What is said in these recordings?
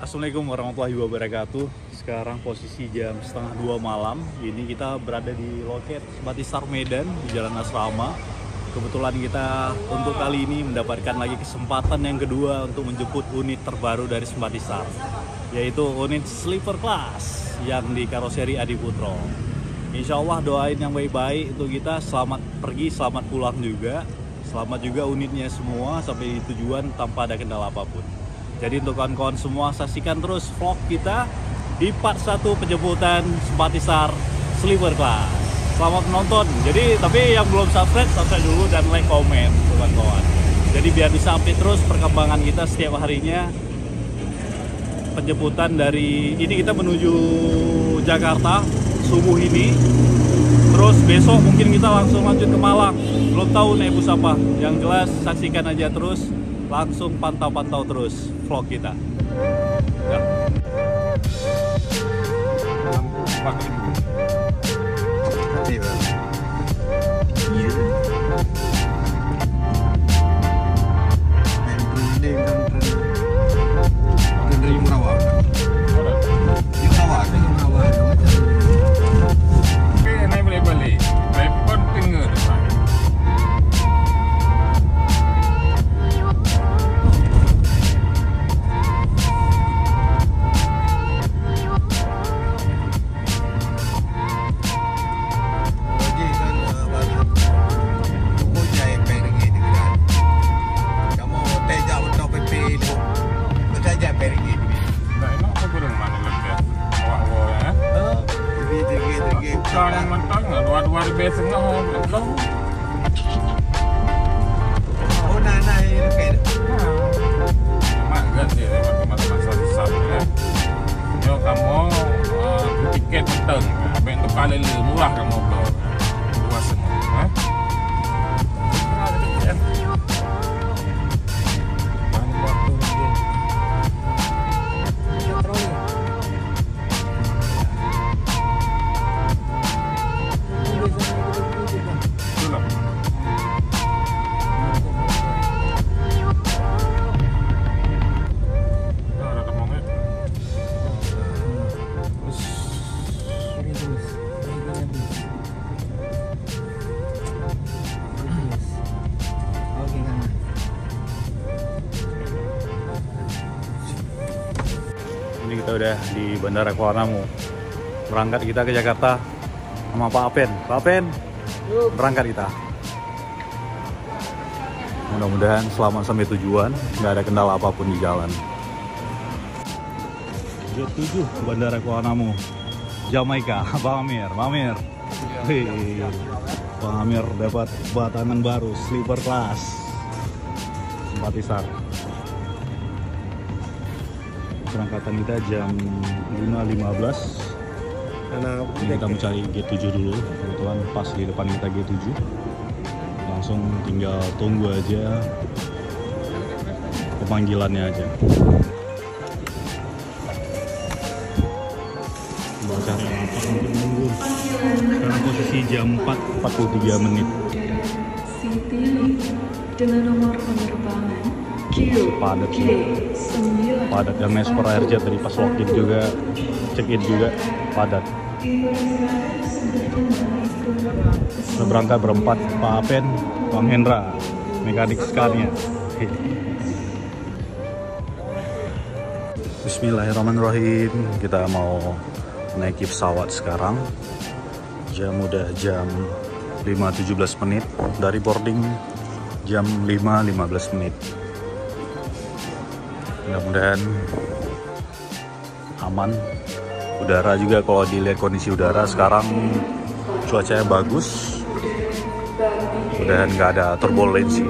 Assalamualaikum warahmatullahi wabarakatuh. Sekarang posisi jam 1:30 malam. Ini kita berada di loket Sempatisar Medan di Jalan Asrama. Kebetulan kita untuk kali ini mendapatkan lagi kesempatan yang kedua untuk menjemput unit terbaru dari Sempatisar, yaitu unit sleeper class yang di karoseri Adi Putro. Insya Allah doain yang baik-baik untuk kita, selamat pergi, selamat pulang juga. Selamat juga unitnya semua sampai di tujuan tanpa ada kendala apapun. Jadi untuk kawan-kawan semua, saksikan terus vlog kita di part 1 penjemputan Sempatisar Sleeper Class. Selamat menonton. Jadi tapi yang belum subscribe dulu dan like, komen kawan-kawan. Jadi biar bisa update terus perkembangan kita setiap harinya. Penjemputan dari ini kita menuju Jakarta subuh ini. Terus besok mungkin kita langsung lanjut ke Malang. Belum tahu naik bus apa. Yang jelas saksikan aja terus. Langsung pantau-pantau terus vlog kita. Ya. Tiket menteng, bentuk kali murah kamu tuh, dua semua. Ini kita udah di Bandara Kuala Namu. Berangkat kita ke Jakarta sama Pak Apen. Pak Apen, berangkat kita. Mudah-mudahan selamat sampai tujuan, nggak ada kendala apapun di jalan. Jet 7 Bandara Kuala Namu, Jamaika. Bang Amir, Bang Amir. Bang Amir dapat batangan baru, sleeper class Sempatisar. Keberangkatan kita jam 5.15. Ini kita mencari G7 dulu. Kebetulan pas di depan kita G7. Langsung tinggal tunggu aja pemanggilannya aja. Baca apa mungkin nunggu. Sekarang posisi jam 4.43 menit. Dengan nomor penerbangan padat sih. Padat yang naik Super Airjet tadi pas walk-in juga, check-in juga padat. Kita berangkat berempat, Pak Apen, Bang Hendra, mekanik Scania. Bismillahirrahmanirrahim. Kita mau naiki pesawat sekarang. Udah jam 5.17 menit. Dari boarding jam 5.15 menit. Mudah-mudahan aman. Udara juga, kalau dilihat kondisi udara sekarang cuacanya bagus. Mudah-mudahan nggak ada turbulensi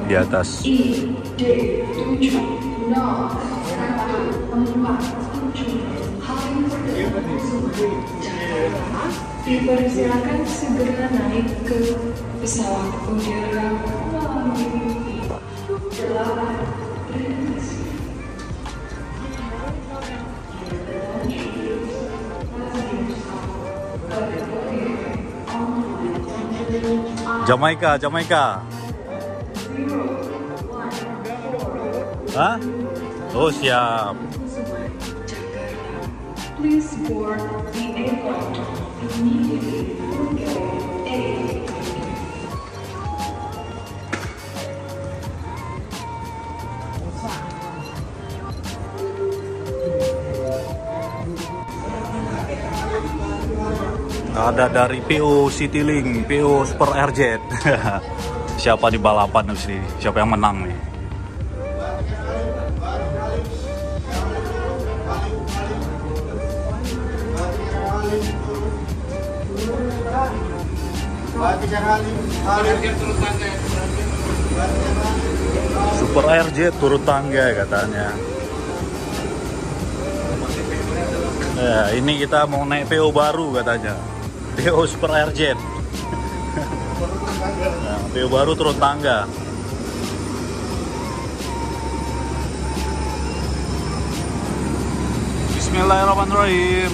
di atas. Dipersilakan segera naik ke pesawat udara Jamaika, Jamaika. Hah? Oh siap. Please board the aircraft immediately for gate A. Ada dari PO Citylink, PO Super Airjet. Siapa di balapan di sini? Siapa yang menang nih? Super Airjet turun tangga katanya. Ya, ini kita mau naik PO baru katanya. PO Super Airjet. Nah, PO baru turun tangga. Bismillahirrahmanirrahim.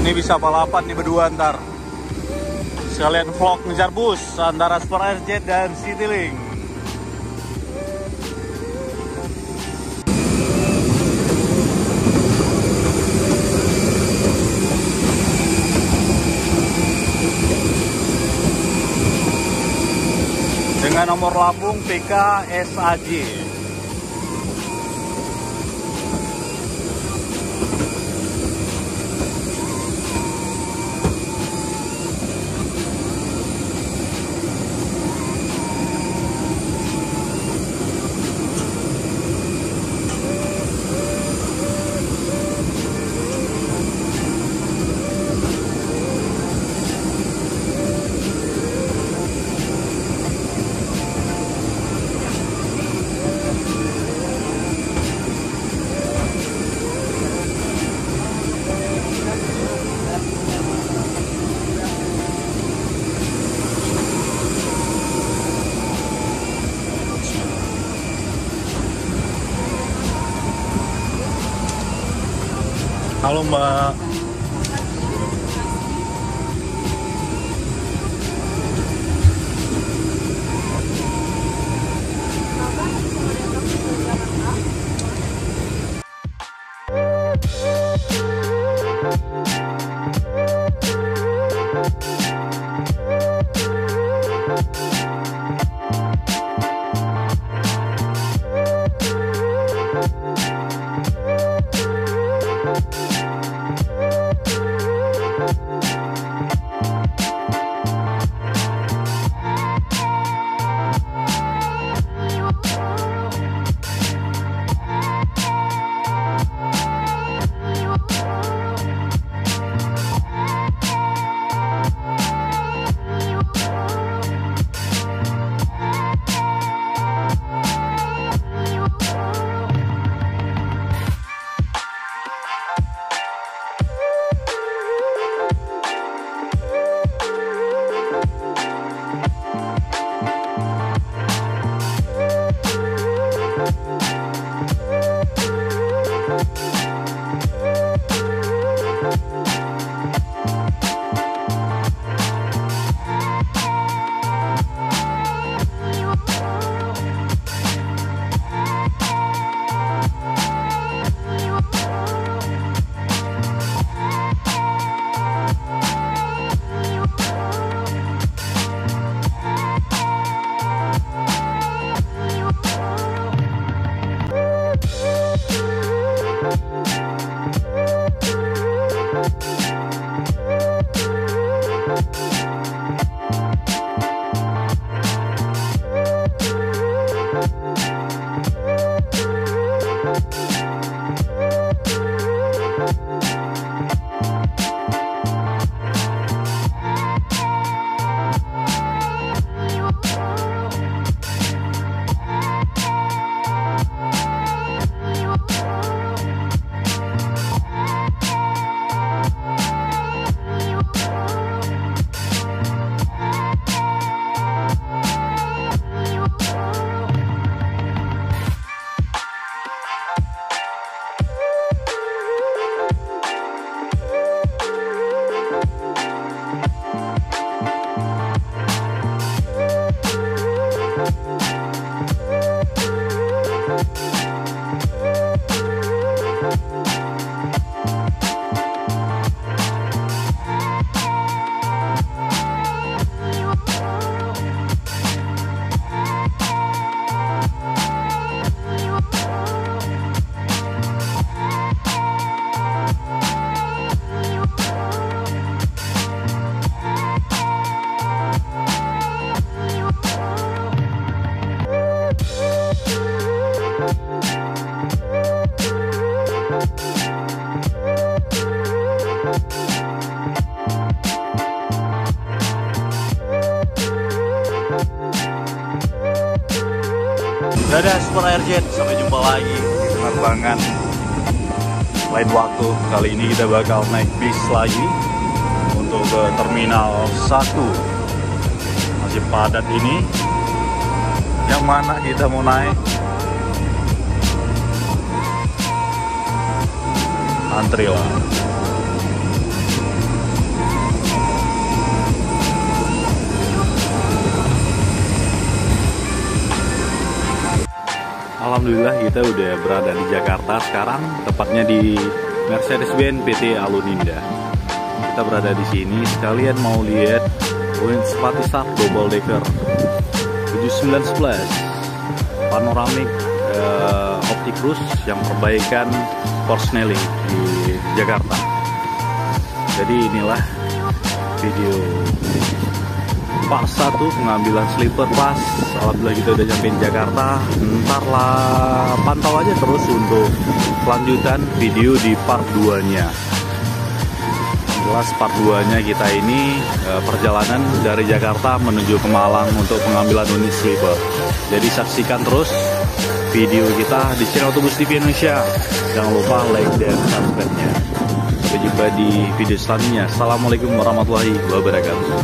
Ini bisa balapan nih berdua ntar. Sekalian vlog ngejar bus antara Super Airjet dan Citylink. Dengan nomor lambung PKSAJ. Halo Mbak. Super Airjet. Sampai jumpa lagi penerbangan lain waktu. Kali ini kita bakal naik bis lagi untuk ke Terminal 1. Masih padat ini. Yang mana kita mau naik? Antri lah. Alhamdulillah kita udah berada di Jakarta sekarang, tepatnya di Mercedes-Benz PT Aluninda. Kita berada di sini, sekalian mau lihat Spatisar Double Decker 7911 panoramic Opticruise yang perbaikan Korsnelling di Jakarta. Jadi inilah video part 1 pengambilan sleeper pas. Alhamdulillah kita udah nyampe di Jakarta. Ntar lah pantau aja terus untuk kelanjutan video di part 2 nya. Jelas part 2 nya kita ini perjalanan dari Jakarta menuju ke Malang untuk pengambilan unit sleeper. Jadi saksikan terus video kita di channel Otobus TV Indonesia. Jangan lupa like dan subscribe nya. Sampai jumpa di video selanjutnya. Assalamualaikum warahmatullahi wabarakatuh.